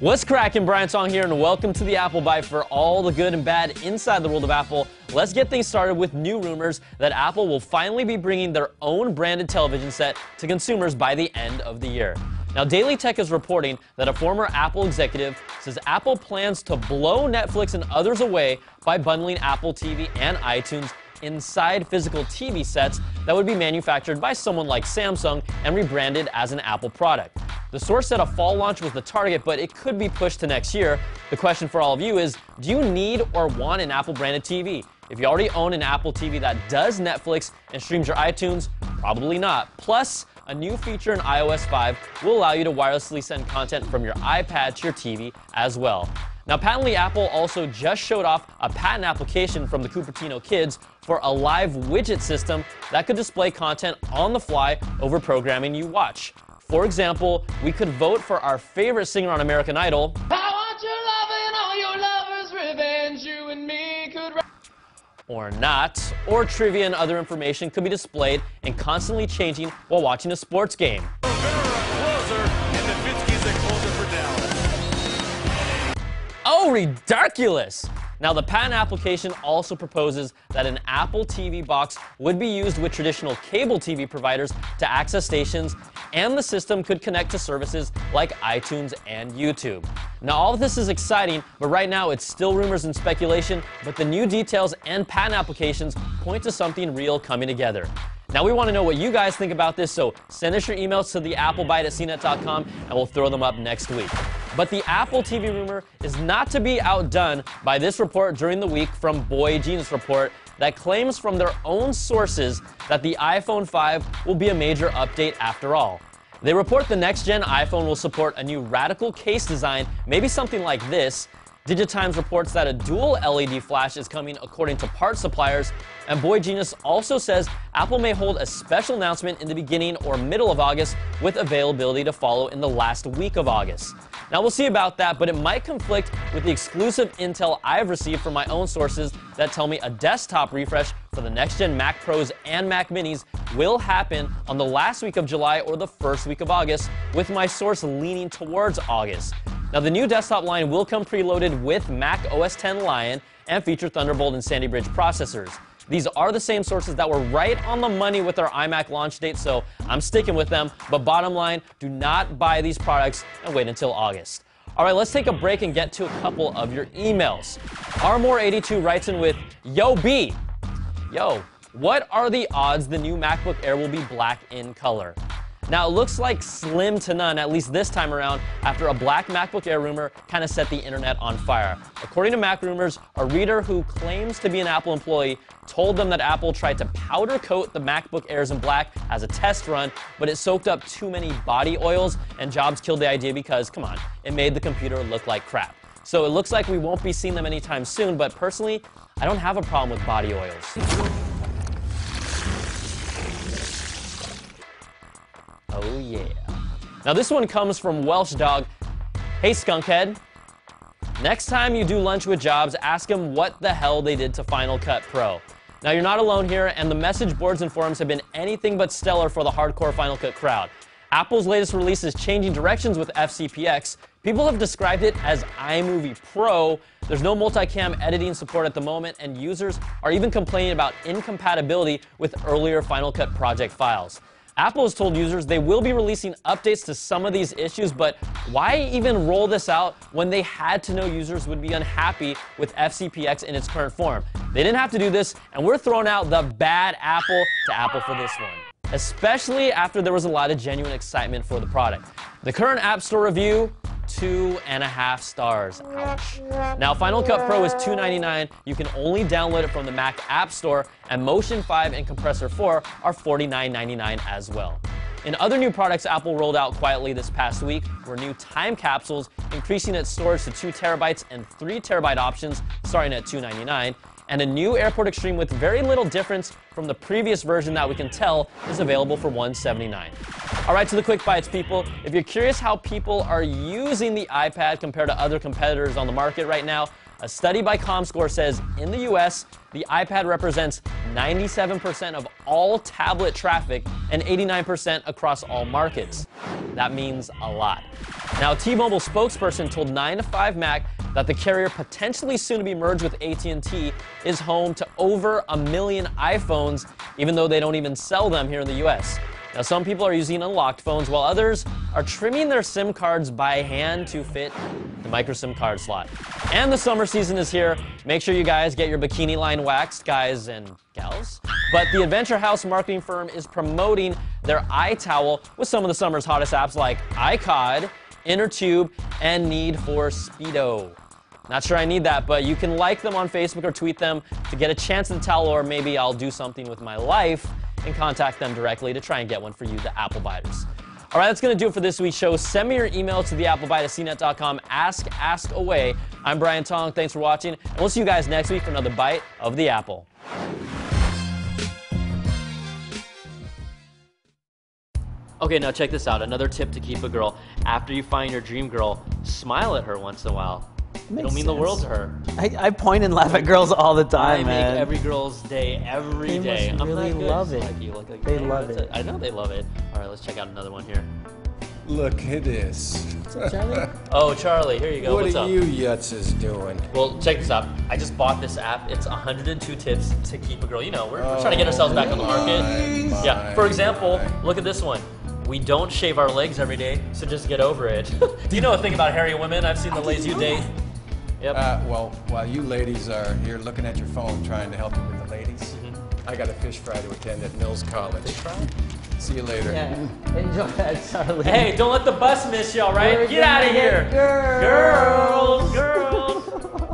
What's cracking? Brian Song here, and welcome to the Apple Byte for all the good and bad inside the world of Apple. Let's get things started with new rumors that Apple will finally be bringing their own branded television set to consumers by the end of the year. Now, Daily Tech is reporting that a former Apple executive says Apple plans to blow Netflix and others away by bundling Apple TV and iTunes inside physical TV sets that would be manufactured by someone like Samsung and rebranded as an Apple product. The source said a fall launch was the target, but it could be pushed to next year. The question for all of you is, do you need or want an Apple branded TV? If you already own an Apple TV that does Netflix and streams your iTunes, probably not. Plus, a new feature in iOS 5 will allow you to wirelessly send content from your iPad to your TV as well. Now, patently, Apple also just showed off a patent application from the Cupertino kids for a live widget system that could display content on the fly over programming you watch. For example, we could vote for our favorite singer on American Idol. I want your love and all your lovers' revenge, you and me could... Or not. Or trivia and other information could be displayed and constantly changing while watching a sports game. Oh, ridiculous! Now, the patent application also proposes that an Apple TV box would be used with traditional cable TV providers to access stations, and the system could connect to services like iTunes and YouTube. Now, all of this is exciting, but right now it's still rumors and speculation, but the new details and patent applications point to something real coming together. Now, we want to know what you guys think about this, so send us your emails to the Byte at CNET.com, and we'll throw them up next week. But the Apple TV rumor is not to be outdone by this report during the week from Boy Genius Report that claims from their own sources that the iPhone 5 will be a major update after all. They report the next-gen iPhone will support a new radical case design, maybe something like this. Digitimes reports that a dual LED flash is coming according to parts suppliers, and Boy Genius also says Apple may hold a special announcement in the beginning or middle of August with availability to follow in the last week of August. Now, we'll see about that, but it might conflict with the exclusive intel I've received from my own sources that tell me a desktop refresh for the next-gen Mac Pros and Mac Minis will happen on the last week of July or the first week of August, with my source leaning towards August. Now, the new desktop line will come preloaded with Mac OS X Lion and feature Thunderbolt and Sandy Bridge processors. These are the same sources that were right on the money with our iMac launch date, so I'm sticking with them. But bottom line, do not buy these products and wait until August. All right, let's take a break and get to a couple of your emails. Armore82 writes in with, Yo, B. Yo, what are the odds the new MacBook Air will be black in color? Now, it looks like slim to none, at least this time around, after a black MacBook Air rumor kind of set the internet on fire. According to Mac Rumors, a reader who claims to be an Apple employee told them that Apple tried to powder coat the MacBook Airs in black as a test run, but it soaked up too many body oils, and Jobs killed the idea because, come on, it made the computer look like crap. So it looks like we won't be seeing them anytime soon, but personally, I don't have a problem with body oils. Oh yeah. Now this one comes from Welsh Dog. Hey Skunkhead, next time you do lunch with Jobs, ask him what the hell they did to Final Cut Pro. Now you're not alone here, and the message boards and forums have been anything but stellar for the hardcore Final Cut crowd. Apple's latest release is changing directions with FCPX. People have described it as iMovie Pro. There's no multicam editing support at the moment, and users are even complaining about incompatibility with earlier Final Cut project files. Apple has told users they will be releasing updates to some of these issues, but why even roll this out when they had to know users would be unhappy with FCPX in its current form? They didn't have to do this, and we're throwing out the bad apple to Apple for this one, especially after there was a lot of genuine excitement for the product. The current App Store review, 2.5 stars. Ouch. Now, Final Cut Pro is $2.99. You can only download it from the Mac App Store, and Motion 5 and Compressor 4 are $49.99 as well. In other new products Apple rolled out quietly this past week were new time capsules, increasing its storage to 2 terabytes and 3 terabyte options starting at $2.99. And a new Airport Extreme with very little difference from the previous version that we can tell is available for $179. All right, to the quick bites, people. If you're curious how people are using the iPad compared to other competitors on the market right now, A study by ComScore says in the US, the iPad represents 97% of all tablet traffic and 89% across all markets. That means a lot. Now, a T-Mobile spokesperson told 9 to 5 Mac that the carrier, potentially soon to be merged with AT&T, is home to over 1 million iPhones, even though they don't even sell them here in the US. Now, some people are using unlocked phones, while others are trimming their SIM cards by hand to fit the micro SIM card slot. And the summer season is here. Make sure you guys get your bikini line waxed, guys and gals. But the Adventure House marketing firm is promoting their iTowel with some of the summer's hottest apps like iCod, InnerTube, and Need for Speedo. Not sure I need that, but you can like them on Facebook or tweet them to get a chance at the towel, or maybe I'll do something with my life and contact them directly to try and get one for you, the Apple Biters. All right, that's going to do it for this week's show. Send me your email to theapplebite at CNET.com. Ask away. I'm Brian Tong. Thanks for watching, and we'll see you guys next week for another Bite of the Apple. Okay, now check this out. Another tip to keep a girl. After you find your dream girl, smile at her once in a while. It'll mean the world to her. I point and laugh at girls all the time, man. I make every girl's day, every day. They really love it. Like you look like they love it. I know they love it. All right, let's check out another one here. Look at this. What's up, Charlie? Oh, Charlie, here you go. What What's are up? you yutzes doing? Well, check this out. I just bought this app. It's 102 tips to keep a girl. You know, we're trying to get ourselves back on the market. Yeah. For example, look at this one. We don't shave our legs every day, so just get over it. Do you know a thing about hairy women? I've seen the ladies you date. Yep. Well, while you ladies are here looking at your phone trying to help you with the ladies, I got a fish fry to attend at Mills College. Fish fry? See you later. Yeah. Enjoy that, Charlie. Hey, don't let the bus miss you, all right? Get out of here. Girls. Girls.